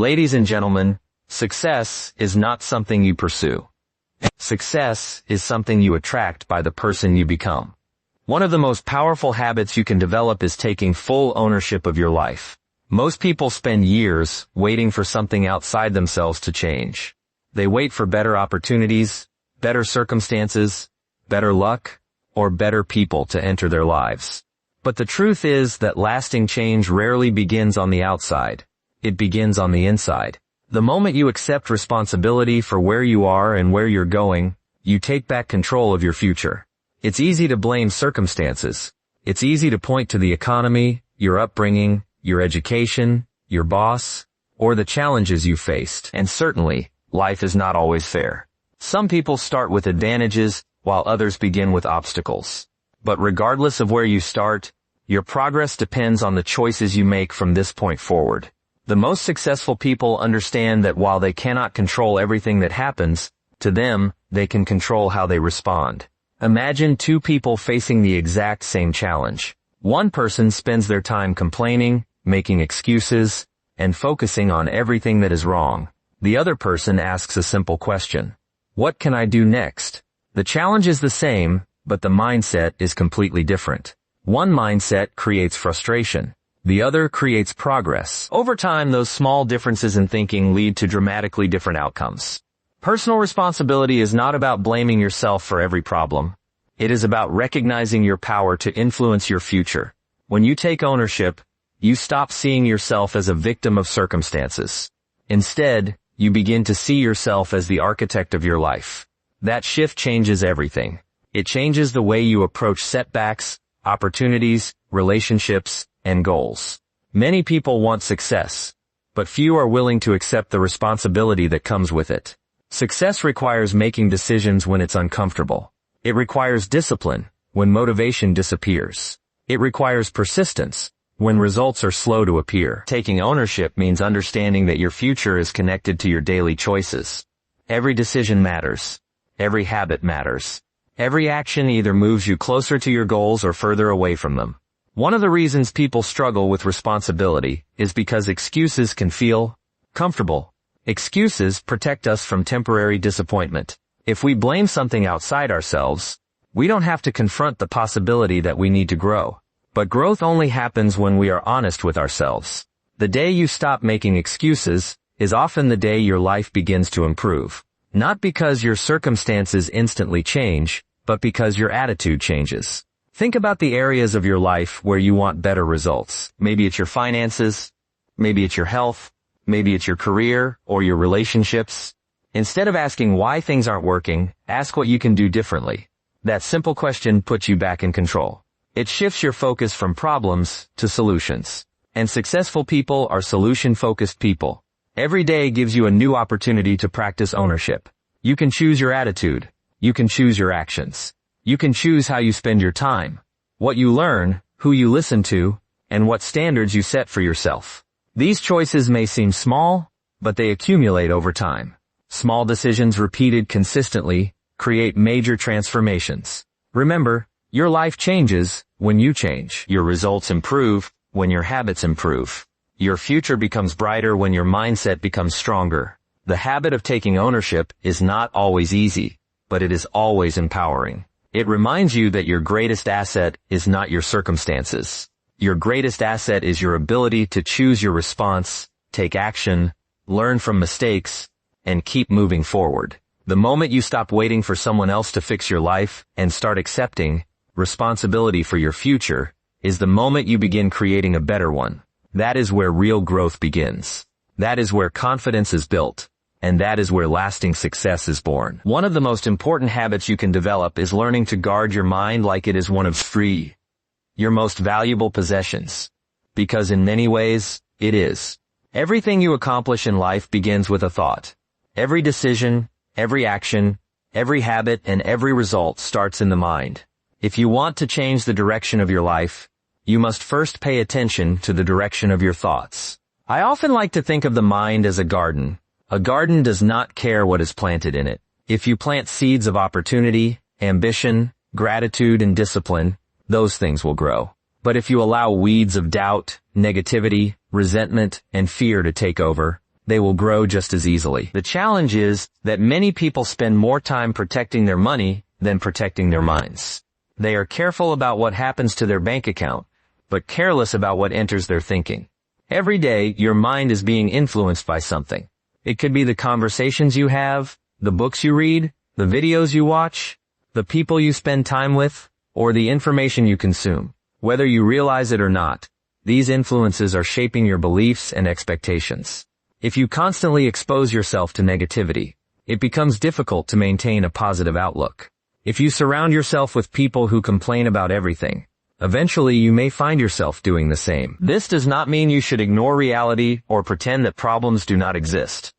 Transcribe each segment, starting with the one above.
Ladies and gentlemen, success is not something you pursue. Success is something you attract by the person you become. One of the most powerful habits you can develop is taking full ownership of your life. Most people spend years waiting for something outside themselves to change. They wait for better opportunities, better circumstances, better luck, or better people to enter their lives. But the truth is that lasting change rarely begins on the outside. It begins on the inside. The moment you accept responsibility for where you are and where you're going, you take back control of your future. It's easy to blame circumstances. It's easy to point to the economy, your upbringing, your education, your boss, or the challenges you faced. And certainly, life is not always fair. Some people start with advantages, while others begin with obstacles. But regardless of where you start, your progress depends on the choices you make from this point forward. The most successful people understand that while they cannot control everything that happens, to them, they can control how they respond. Imagine two people facing the exact same challenge. One person spends their time complaining, making excuses, and focusing on everything that is wrong. The other person asks a simple question. What can I do next? The challenge is the same, but the mindset is completely different. One mindset creates frustration. The other creates progress. Over time, those small differences in thinking lead to dramatically different outcomes. Personal responsibility is not about blaming yourself for every problem. It is about recognizing your power to influence your future. When you take ownership, you stop seeing yourself as a victim of circumstances. Instead, you begin to see yourself as the architect of your life. That shift changes everything. It changes the way you approach setbacks, opportunities, relationships, and goals. Many people want success, but few are willing to accept the responsibility that comes with it. Success requires making decisions when it's uncomfortable. It requires discipline when motivation disappears. It requires persistence when results are slow to appear. Taking ownership means understanding that your future is connected to your daily choices. Every decision matters. Every habit matters. Every action either moves you closer to your goals or further away from them. One of the reasons people struggle with responsibility is because excuses can feel comfortable. Excuses protect us from temporary disappointment. If we blame something outside ourselves, we don't have to confront the possibility that we need to grow. But growth only happens when we are honest with ourselves. The day you stop making excuses is often the day your life begins to improve. Not because your circumstances instantly change, but because your attitude changes. Think about the areas of your life where you want better results. Maybe it's your finances, maybe it's your health, maybe it's your career or your relationships. Instead of asking why things aren't working, ask what you can do differently. That simple question puts you back in control. It shifts your focus from problems to solutions. And successful people are solution-focused people. Every day gives you a new opportunity to practice ownership. You can choose your attitude. You can choose your actions. You can choose how you spend your time, what you learn, who you listen to, and what standards you set for yourself. These choices may seem small, but they accumulate over time. Small decisions repeated consistently create major transformations. Remember, your life changes when you change. Your results improve when your habits improve. Your future becomes brighter when your mindset becomes stronger. The habit of taking ownership is not always easy, but it is always empowering. It reminds you that your greatest asset is not your circumstances. Your greatest asset is your ability to choose your response, take action, learn from mistakes, and keep moving forward. The moment you stop waiting for someone else to fix your life and start accepting responsibility for your future is the moment you begin creating a better one. That is where real growth begins. That is where confidence is built. And that is where lasting success is born. One of the most important habits you can develop is learning to guard your mind like it is one of your most valuable possessions. Because in many ways, it is. Everything you accomplish in life begins with a thought. Every decision, every action, every habit, and every result starts in the mind. If you want to change the direction of your life, you must first pay attention to the direction of your thoughts. I often like to think of the mind as a garden. A garden does not care what is planted in it. If you plant seeds of opportunity, ambition, gratitude, and discipline, those things will grow. But if you allow weeds of doubt, negativity, resentment, and fear to take over, they will grow just as easily. The challenge is that many people spend more time protecting their money than protecting their minds. They are careful about what happens to their bank account, but careless about what enters their thinking. Every day, your mind is being influenced by something. It could be the conversations you have, the books you read, the videos you watch, the people you spend time with, or the information you consume. Whether you realize it or not, these influences are shaping your beliefs and expectations. If you constantly expose yourself to negativity, it becomes difficult to maintain a positive outlook. If you surround yourself with people who complain about everything, eventually you may find yourself doing the same. This does not mean you should ignore reality or pretend that problems do not exist.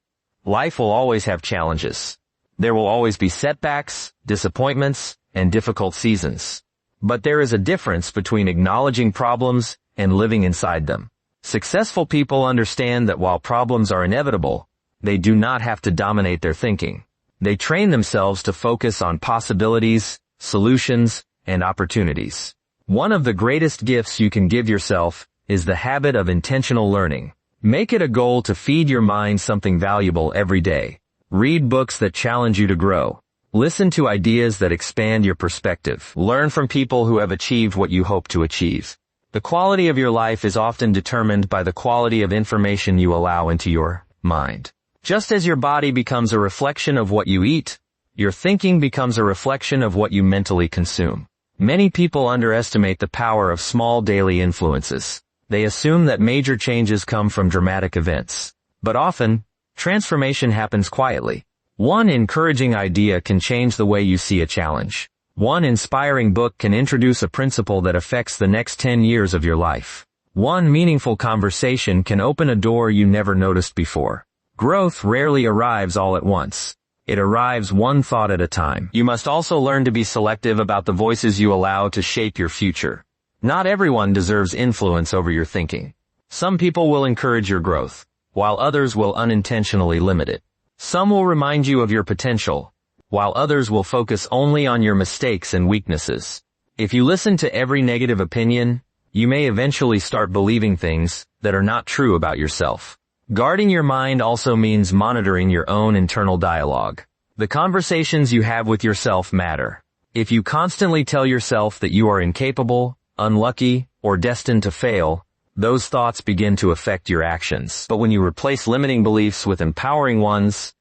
Life will always have challenges. There will always be setbacks, disappointments, and difficult seasons. But there is a difference between acknowledging problems and living inside them. Successful people understand that while problems are inevitable, they do not have to dominate their thinking. They train themselves to focus on possibilities, solutions, and opportunities. One of the greatest gifts you can give yourself is the habit of intentional learning. Make it a goal to feed your mind something valuable every day. Read books that challenge you to grow. Listen to ideas that expand your perspective. Learn from people who have achieved what you hope to achieve. The quality of your life is often determined by the quality of information you allow into your mind. Just as your body becomes a reflection of what you eat, your thinking becomes a reflection of what you mentally consume. Many people underestimate the power of small daily influences. They assume that major changes come from dramatic events. But often, transformation happens quietly. One encouraging idea can change the way you see a challenge. One inspiring book can introduce a principle that affects the next 10 years of your life. One meaningful conversation can open a door you never noticed before. Growth rarely arrives all at once. It arrives one thought at a time. You must also learn to be selective about the voices you allow to shape your future. Not everyone deserves influence over your thinking. Some people will encourage your growth, while others will unintentionally limit it. Some will remind you of your potential, while others will focus only on your mistakes and weaknesses. If you listen to every negative opinion, you may eventually start believing things that are not true about yourself. Guarding your mind also means monitoring your own internal dialogue. The conversations you have with yourself matter. If you constantly tell yourself that you are incapable, unlucky, or destined to fail, those thoughts begin to affect your actions. But when you replace limiting beliefs with empowering ones,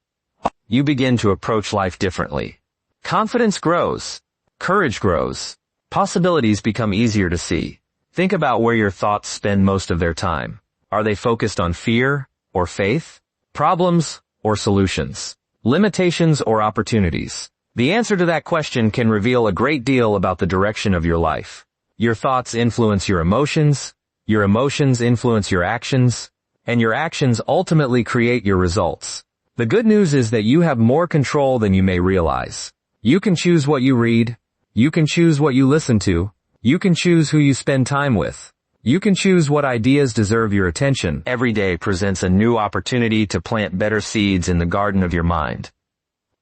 you begin to approach life differently. Confidence grows. Courage grows. Possibilities become easier to see. Think about where your thoughts spend most of their time. Are they focused on fear or faith? Problems or solutions? Limitations or opportunities? The answer to that question can reveal a great deal about the direction of your life. Your thoughts influence your emotions influence your actions, and your actions ultimately create your results. The good news is that you have more control than you may realize. You can choose what you read. You can choose what you listen to. You can choose who you spend time with. You can choose what ideas deserve your attention. Every day presents a new opportunity to plant better seeds in the garden of your mind.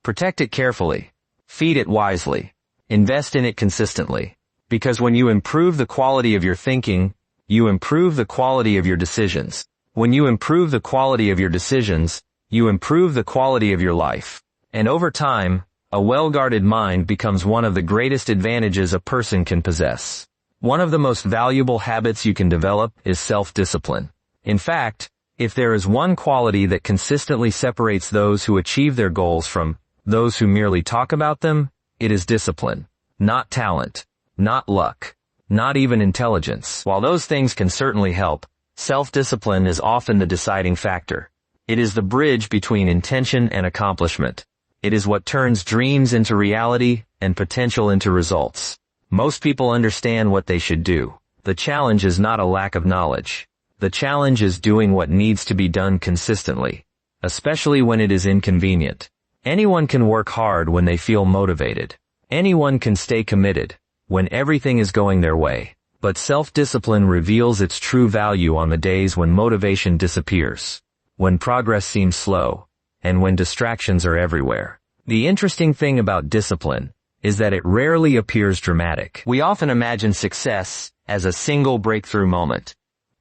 Protect it carefully. Feed it wisely. Invest in it consistently. Because when you improve the quality of your thinking, you improve the quality of your decisions. When you improve the quality of your decisions, you improve the quality of your life. And over time, a well-guarded mind becomes one of the greatest advantages a person can possess. One of the most valuable habits you can develop is self-discipline. In fact, if there is one quality that consistently separates those who achieve their goals from those who merely talk about them, it is discipline. Not talent. Not luck. Not even intelligence. While those things can certainly help, self-discipline is often the deciding factor. It is the bridge between intention and accomplishment. It is what turns dreams into reality and potential into results. Most people understand what they should do. The challenge is not a lack of knowledge. The challenge is doing what needs to be done consistently, especially when it is inconvenient. Anyone can work hard when they feel motivated. Anyone can stay committed when everything is going their way. But self-discipline reveals its true value on the days when motivation disappears, when progress seems slow, and when distractions are everywhere. The interesting thing about discipline is that it rarely appears dramatic. We often imagine success as a single breakthrough moment.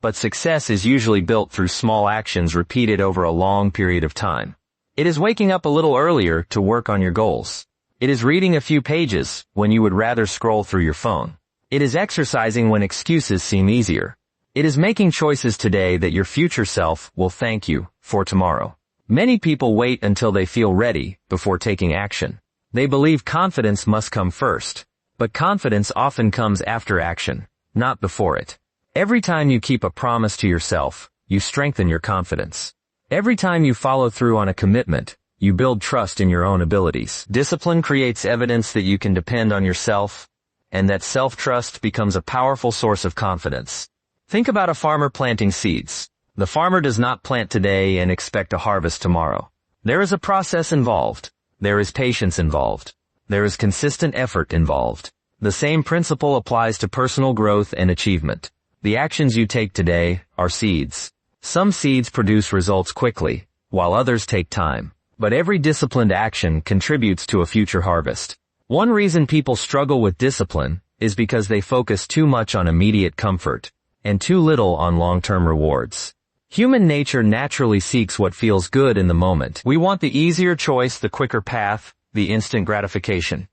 but success is usually built through small actions repeated over a long period of time. It is waking up a little earlier to work on your goals. It is reading a few pages when you would rather scroll through your phone. It is exercising when excuses seem easier. It is making choices today that your future self will thank you for tomorrow. Many people wait until they feel ready before taking action. They believe confidence must come first, but confidence often comes after action, not before it. Every time you keep a promise to yourself, you strengthen your confidence. Every time you follow through on a commitment, you build trust in your own abilities. Discipline creates evidence that you can depend on yourself, and that self-trust becomes a powerful source of confidence. Think about a farmer planting seeds. The farmer does not plant today and expect a harvest tomorrow. There is a process involved. There is patience involved. There is consistent effort involved. The same principle applies to personal growth and achievement. The actions you take today are seeds. Some seeds produce results quickly, while others take time. But every disciplined action contributes to a future harvest. One reason people struggle with discipline is because they focus too much on immediate comfort and too little on long-term rewards. Human nature naturally seeks what feels good in the moment. We want the easier choice, the quicker path, the instant gratification.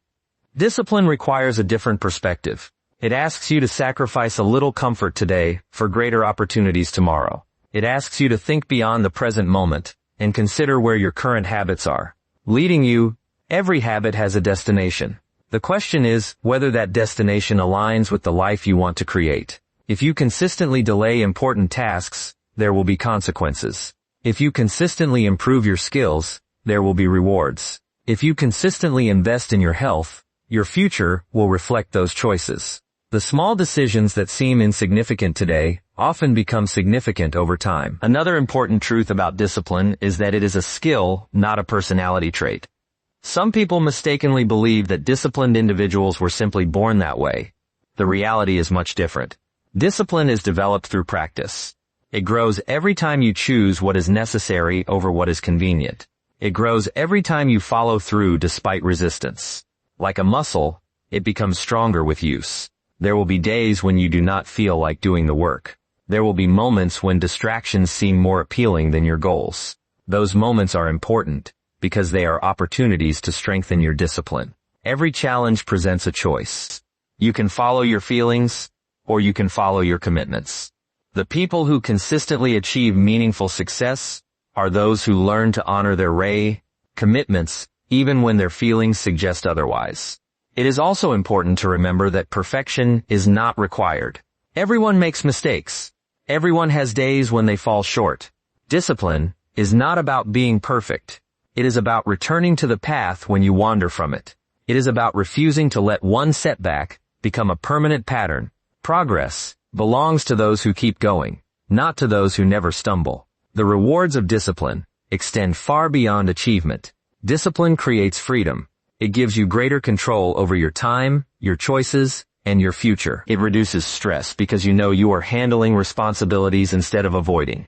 Discipline requires a different perspective. It asks you to sacrifice a little comfort today for greater opportunities tomorrow. It asks you to think beyond the present moment and consider where your current habits are leading you. Every habit has a destination. The question is whether that destination aligns with the life you want to create. If you consistently delay important tasks, there will be consequences. If you consistently improve your skills, there will be rewards. If you consistently invest in your health, your future will reflect those choices. The small decisions that seem insignificant today often become significant over time. Another important truth about discipline is that it is a skill, not a personality trait. Some people mistakenly believe that disciplined individuals were simply born that way. The reality is much different. Discipline is developed through practice. It grows every time you choose what is necessary over what is convenient. It grows every time you follow through despite resistance. Like a muscle, it becomes stronger with use. There will be days when you do not feel like doing the work. There will be moments when distractions seem more appealing than your goals. Those moments are important because they are opportunities to strengthen your discipline. Every challenge presents a choice. You can follow your feelings, or you can follow your commitments. The people who consistently achieve meaningful success are those who learn to honor their commitments, even when their feelings suggest otherwise. It is also important to remember that perfection is not required. Everyone makes mistakes. Everyone has days when they fall short. Discipline is not about being perfect. It is about returning to the path when you wander from it. It is about refusing to let one setback become a permanent pattern. Progress belongs to those who keep going, not to those who never stumble. The rewards of discipline extend far beyond achievement. Discipline creates freedom. It gives you greater control over your time, your choices, and your future. It reduces stress because you know you are handling responsibilities instead of avoiding.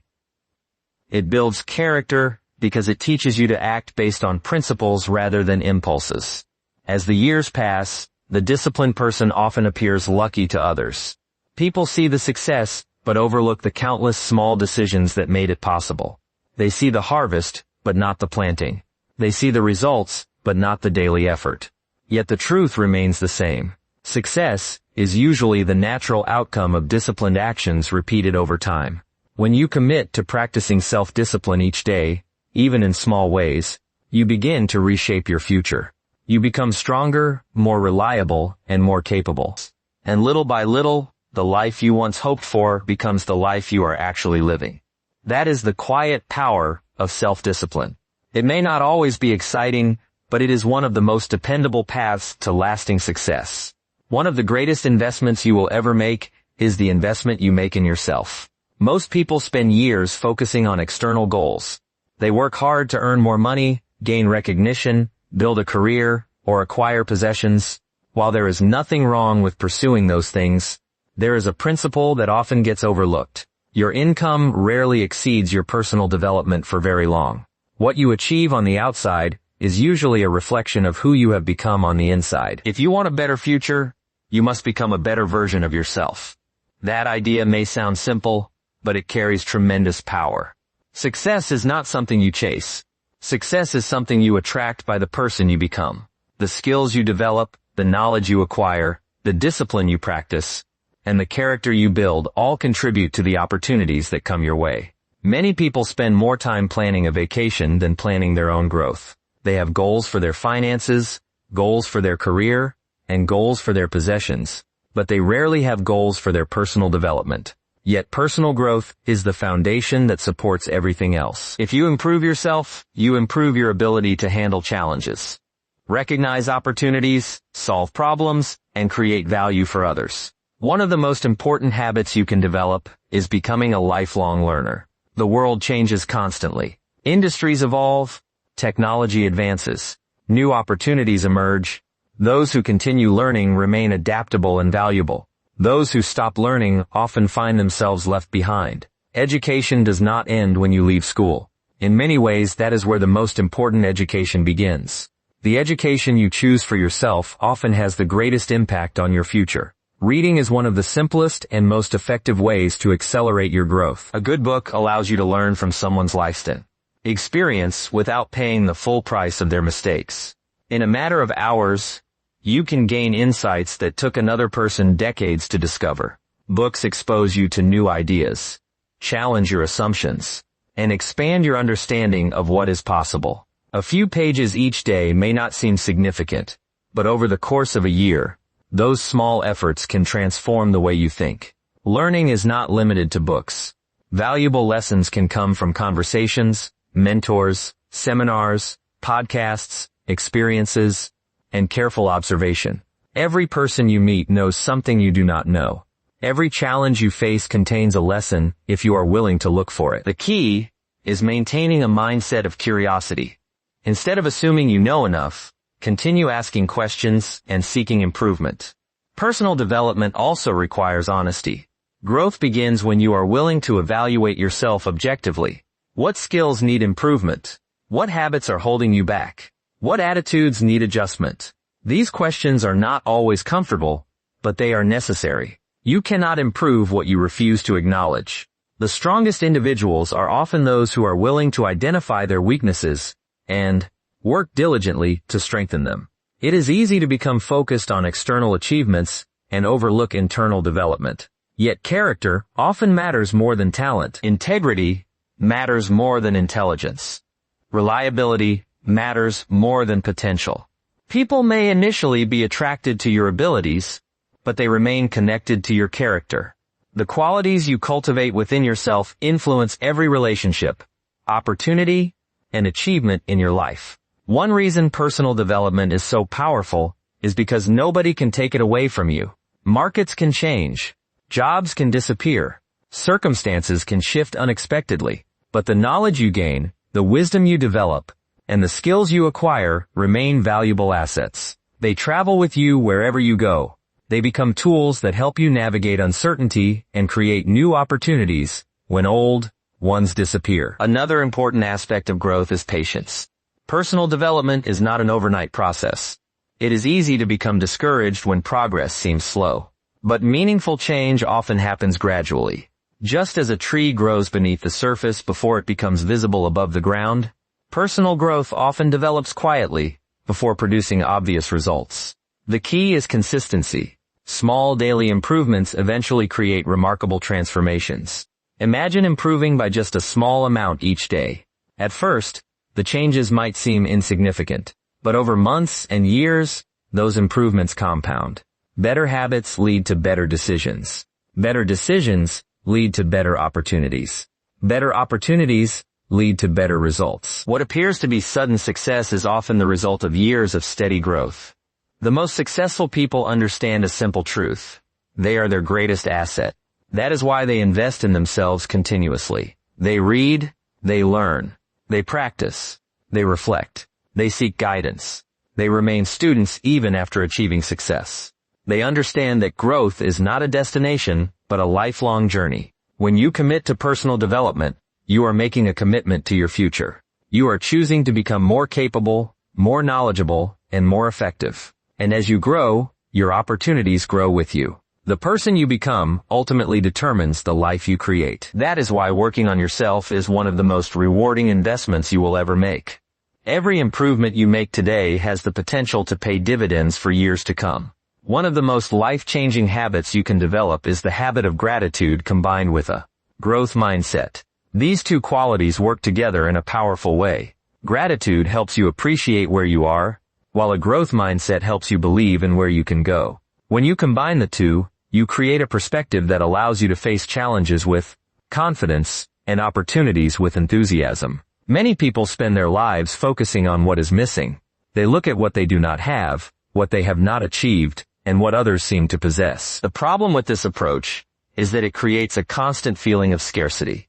It builds character because it teaches you to act based on principles rather than impulses. As the years pass, the disciplined person often appears lucky to others. People see the success, but overlook the countless small decisions that made it possible. They see the harvest, but not the planting. They see the results, but not the daily effort. Yet the truth remains the same. Success is usually the natural outcome of disciplined actions repeated over time. When you commit to practicing self-discipline each day, even in small ways, you begin to reshape your future. You become stronger, more reliable, and more capable. And little by little, the life you once hoped for becomes the life you are actually living. That is the quiet power of self-discipline. It may not always be exciting, but it is one of the most dependable paths to lasting success. One of the greatest investments you will ever make is the investment you make in yourself. Most people spend years focusing on external goals. They work hard to earn more money, gain recognition, build a career, or acquire possessions. While there is nothing wrong with pursuing those things, there is a principle that often gets overlooked. Your income rarely exceeds your personal development for very long. What you achieve on the outside is usually a reflection of who you have become on the inside. If you want a better future, you must become a better version of yourself. That idea may sound simple, but it carries tremendous power. Success is not something you chase. Success is something you attract by the person you become. The skills you develop, the knowledge you acquire, the discipline you practice, and the character you build all contribute to the opportunities that come your way. Many people spend more time planning a vacation than planning their own growth. They have goals for their finances, goals for their career, and goals for their possessions, but they rarely have goals for their personal development. Yet personal growth is the foundation that supports everything else. If you improve yourself, you improve your ability to handle challenges, recognize opportunities, solve problems, and create value for others. One of the most important habits you can develop is becoming a lifelong learner. The world changes constantly. Industries evolve, technology advances, new opportunities emerge. Those who continue learning remain adaptable and valuable. Those who stop learning often find themselves left behind. Education does not end when you leave school. In many ways, that is where the most important education begins. The education you choose for yourself often has the greatest impact on your future. Reading is one of the simplest and most effective ways to accelerate your growth. A good book allows you to learn from someone's lifestyle experience without paying the full price of their mistakes. In a matter of hours, you can gain insights that took another person decades to discover. Books expose you to new ideas, challenge your assumptions, and expand your understanding of what is possible. A few pages each day may not seem significant, but over the course of a year, those small efforts can transform the way you think. Learning is not limited to books. Valuable lessons can come from conversations, mentors, seminars, podcasts, experiences, and careful observation. Every person you meet knows something you do not know. Every challenge you face contains a lesson if you are willing to look for it. The key is maintaining a mindset of curiosity. Instead of assuming you know enough, continue asking questions and seeking improvement. Personal development also requires honesty. Growth begins when you are willing to evaluate yourself objectively. What skills need improvement? What habits are holding you back? What attitudes need adjustment? These questions are not always comfortable, but they are necessary. You cannot improve what you refuse to acknowledge. The strongest individuals are often those who are willing to identify their weaknesses and work diligently to strengthen them. It is easy to become focused on external achievements and overlook internal development. Yet character often matters more than talent. Integrity matters more than intelligence. Reliability matters more than potential. People may initially be attracted to your abilities, but they remain connected to your character. The qualities you cultivate within yourself influence every relationship, opportunity, and achievement in your life. One reason personal development is so powerful is because nobody can take it away from you. Markets can change. Jobs can disappear. Circumstances can shift unexpectedly. But the knowledge you gain, the wisdom you develop, and the skills you acquire remain valuable assets. They travel with you wherever you go. They become tools that help you navigate uncertainty and create new opportunities when old ones disappear. Another important aspect of growth is patience. Personal development is not an overnight process. It is easy to become discouraged when progress seems slow. But meaningful change often happens gradually. Just as a tree grows beneath the surface before it becomes visible above the ground, personal growth often develops quietly before producing obvious results. The key is consistency. Small daily improvements eventually create remarkable transformations. Imagine improving by just a small amount each day. At first, the changes might seem insignificant, but over months and years, those improvements compound. Better habits lead to better decisions. Better decisions lead to better opportunities. Better opportunities lead to better results. What appears to be sudden success is often the result of years of steady growth. The most successful people understand a simple truth. They are their greatest asset. That is why they invest in themselves continuously. They read, they learn, they practice, they reflect, they seek guidance. They remain students even after achieving success. They understand that growth is not a destination, but a lifelong journey. When you commit to personal development, you are making a commitment to your future. You are choosing to become more capable, more knowledgeable, and more effective. And as you grow, your opportunities grow with you. The person you become ultimately determines the life you create. That is why working on yourself is one of the most rewarding investments you will ever make. Every improvement you make today has the potential to pay dividends for years to come. One of the most life-changing habits you can develop is the habit of gratitude combined with a growth mindset. These two qualities work together in a powerful way. Gratitude helps you appreciate where you are, while a growth mindset helps you believe in where you can go. When you combine the two, you create a perspective that allows you to face challenges with confidence and opportunities with enthusiasm. Many people spend their lives focusing on what is missing. They look at what they do not have, what they have not achieved, and what others seem to possess. The problem with this approach is that it creates a constant feeling of scarcity.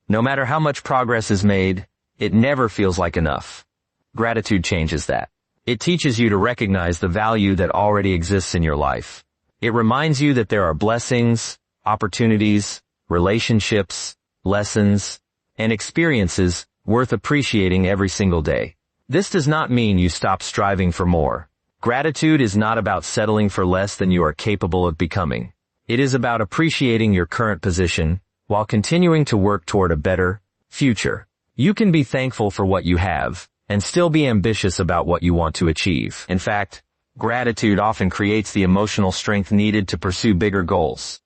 No matter how much progress is made, it never feels like enough. Gratitude changes that. It teaches you to recognize the value that already exists in your life. It reminds you that there are blessings, opportunities, relationships, lessons, and experiences worth appreciating every single day. This does not mean you stop striving for more. Gratitude is not about settling for less than you are capable of becoming. It is about appreciating your current position while continuing to work toward a better future. You can be thankful for what you have and still be ambitious about what you want to achieve. In fact, gratitude often creates the emotional strength needed to pursue bigger goals.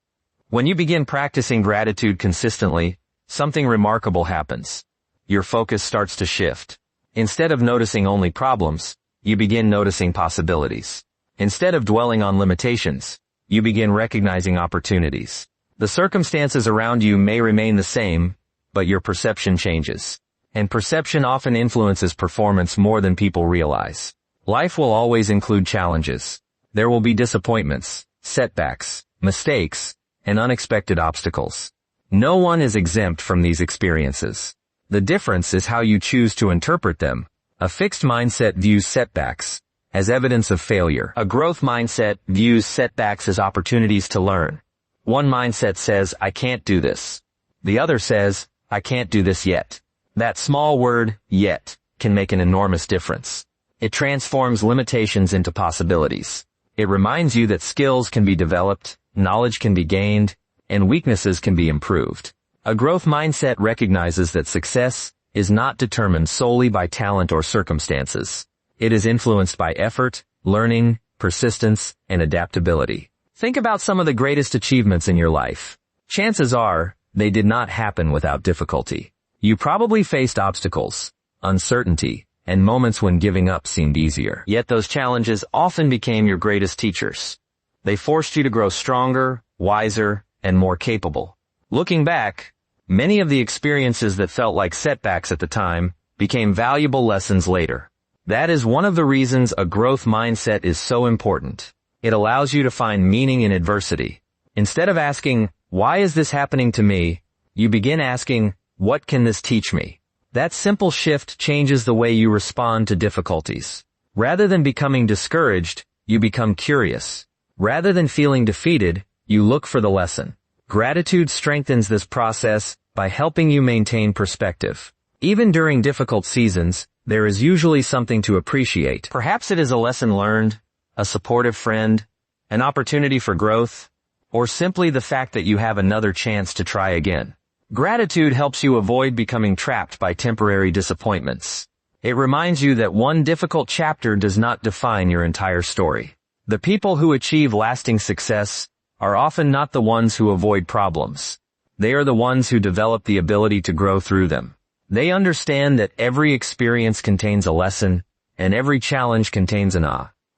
When you begin practicing gratitude consistently, something remarkable happens. Your focus starts to shift. Instead of noticing only problems, you begin noticing possibilities. Instead of dwelling on limitations, you begin recognizing opportunities. The circumstances around you may remain the same, but your perception changes. And perception often influences performance more than people realize. Life will always include challenges. There will be disappointments, setbacks, mistakes, and unexpected obstacles. No one is exempt from these experiences. The difference is how you choose to interpret them. A fixed mindset views setbacks as evidence of failure. A growth mindset views setbacks as opportunities to learn. One mindset says, I can't do this. The other says, I can't do this yet. That small word, yet, can make an enormous difference. It transforms limitations into possibilities. It reminds you that skills can be developed, knowledge can be gained, and weaknesses can be improved. A growth mindset recognizes that success is not determined solely by talent or circumstances. It is influenced by effort, learning, persistence, and adaptability. Think about some of the greatest achievements in your life. Chances are, they did not happen without difficulty. You probably faced obstacles, uncertainty, and moments when giving up seemed easier. Yet those challenges often became your greatest teachers. They forced you to grow stronger, wiser, and more capable. Looking back, many of the experiences that felt like setbacks at the time became valuable lessons later. That is one of the reasons a growth mindset is so important. It allows you to find meaning in adversity. Instead of asking, why is this happening to me? You begin asking, what can this teach me? That simple shift changes the way you respond to difficulties. Rather than becoming discouraged, you become curious. Rather than feeling defeated, you look for the lesson. Gratitude strengthens this process by helping you maintain perspective. Even during difficult seasons, there is usually something to appreciate. Perhaps it is a lesson learned, a supportive friend, an opportunity for growth, or simply the fact that you have another chance to try again. Gratitude helps you avoid becoming trapped by temporary disappointments. It reminds you that one difficult chapter does not define your entire story. The people who achieve lasting success are often not the ones who avoid problems. They are the ones who develop the ability to grow through them. They understand that every experience contains a lesson, and every challenge contains an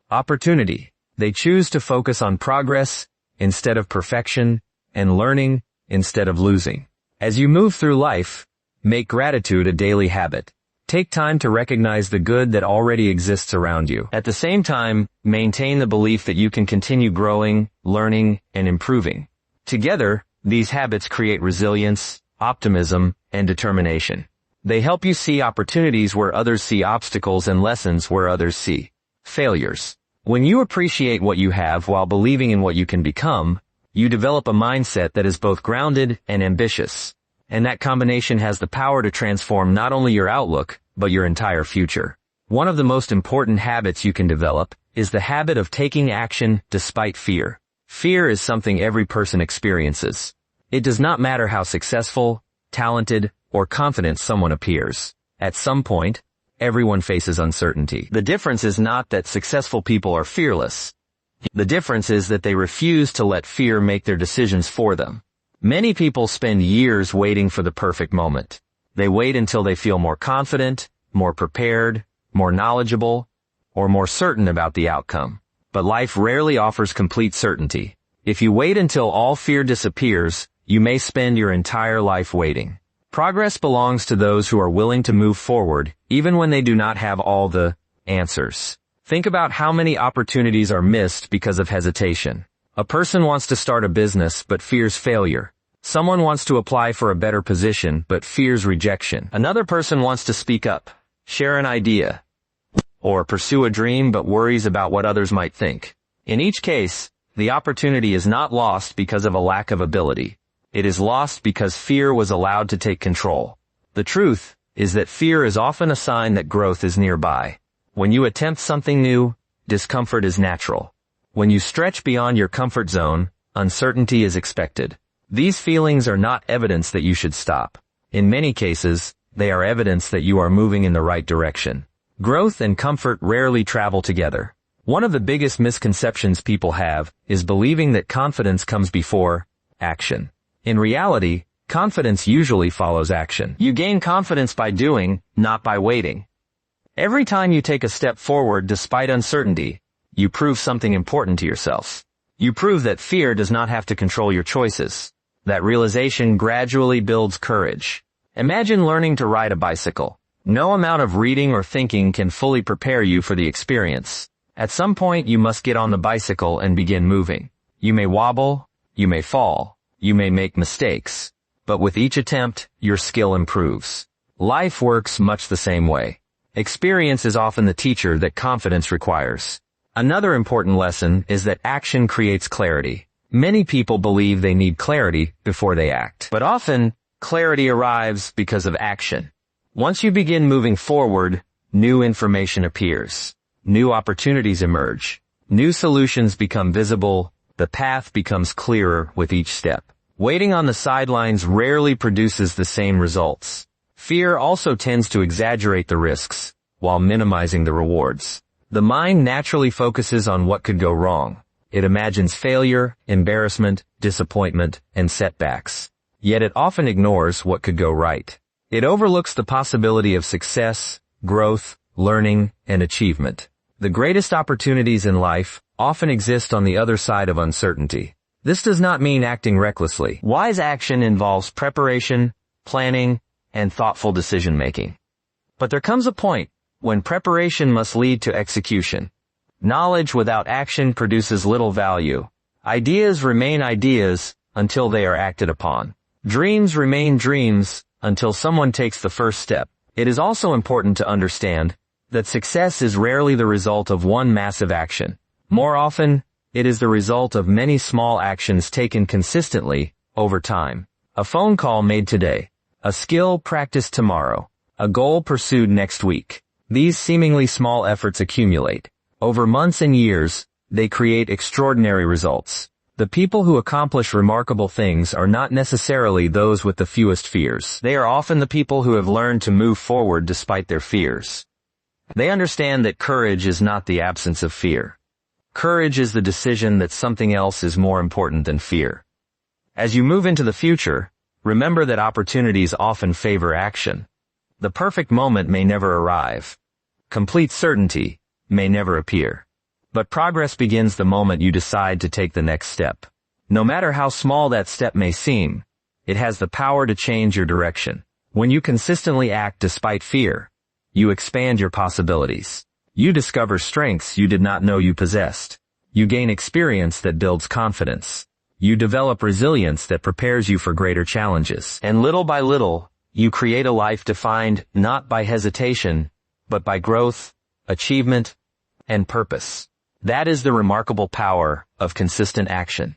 opportunity. They choose to focus on progress instead of perfection, and learning instead of losing. As you move through life, make gratitude a daily habit. Take time to recognize the good that already exists around you. At the same time, maintain the belief that you can continue growing, learning, and improving. Together, these habits create resilience, optimism, and determination. They help you see opportunities where others see obstacles and lessons where others see failures. When you appreciate what you have while believing in what you can become, you develop a mindset that is both grounded and ambitious. And that combination has the power to transform not only your outlook, but your entire future. One of the most important habits you can develop is the habit of taking action despite fear. Fear is something every person experiences. It does not matter how successful, talented, or confident someone appears. At some point, everyone faces uncertainty. The difference is not that successful people are fearless. The difference is that they refuse to let fear make their decisions for them. Many people spend years waiting for the perfect moment. They wait until they feel more confident, more prepared, more knowledgeable, or more certain about the outcome. But life rarely offers complete certainty. If you wait until all fear disappears, you may spend your entire life waiting. Progress belongs to those who are willing to move forward, even when they do not have all the answers. Think about how many opportunities are missed because of hesitation. A person wants to start a business but fears failure. Someone wants to apply for a better position but fears rejection. Another person wants to speak up, share an idea, or pursue a dream but worries about what others might think. In each case, the opportunity is not lost because of a lack of ability. It is lost because fear was allowed to take control. The truth is that fear is often a sign that growth is nearby. When you attempt something new, discomfort is natural. When you stretch beyond your comfort zone, uncertainty is expected. These feelings are not evidence that you should stop. In many cases, they are evidence that you are moving in the right direction. Growth and comfort rarely travel together. One of the biggest misconceptions people have is believing that confidence comes before action. In reality, confidence usually follows action. You gain confidence by doing, not by waiting. Every time you take a step forward despite uncertainty, you prove something important to yourself. You prove that fear does not have to control your choices. That realization gradually builds courage. Imagine learning to ride a bicycle. No amount of reading or thinking can fully prepare you for the experience. At some point, you must get on the bicycle and begin moving. You may wobble, you may fall, you may make mistakes, but with each attempt, your skill improves. Life works much the same way. Experience is often the teacher that confidence requires. Another important lesson is that action creates clarity. Many people believe they need clarity before they act. But often, clarity arrives because of action. Once you begin moving forward, new information appears. New opportunities emerge. New solutions become visible. The path becomes clearer with each step. Waiting on the sidelines rarely produces the same results. Fear also tends to exaggerate the risks, while minimizing the rewards. The mind naturally focuses on what could go wrong. It imagines failure, embarrassment, disappointment, and setbacks. Yet it often ignores what could go right. It overlooks the possibility of success, growth, learning, and achievement. The greatest opportunities in life often exist on the other side of uncertainty. This does not mean acting recklessly. Wise action involves preparation, planning, and thoughtful decision-making. But there comes a point when preparation must lead to execution. Knowledge without action produces little value. Ideas remain ideas until they are acted upon. Dreams remain dreams until someone takes the first step. It is also important to understand that success is rarely the result of one massive action. More often, it is the result of many small actions taken consistently over time. A phone call made today. A skill practiced tomorrow. A goal pursued next week. These seemingly small efforts accumulate. Over months and years, they create extraordinary results. The people who accomplish remarkable things are not necessarily those with the fewest fears. They are often the people who have learned to move forward despite their fears. They understand that courage is not the absence of fear. Courage is the decision that something else is more important than fear. As you move into the future, remember that opportunities often favor action. The perfect moment may never arrive. Complete certainty may never appear. But progress begins the moment you decide to take the next step. No matter how small that step may seem, it has the power to change your direction. When you consistently act despite fear, you expand your possibilities. You discover strengths you did not know you possessed. You gain experience that builds confidence. You develop resilience that prepares you for greater challenges. And little by little, you create a life defined not by hesitation, but by growth, achievement, and purpose. That is the remarkable power of consistent action.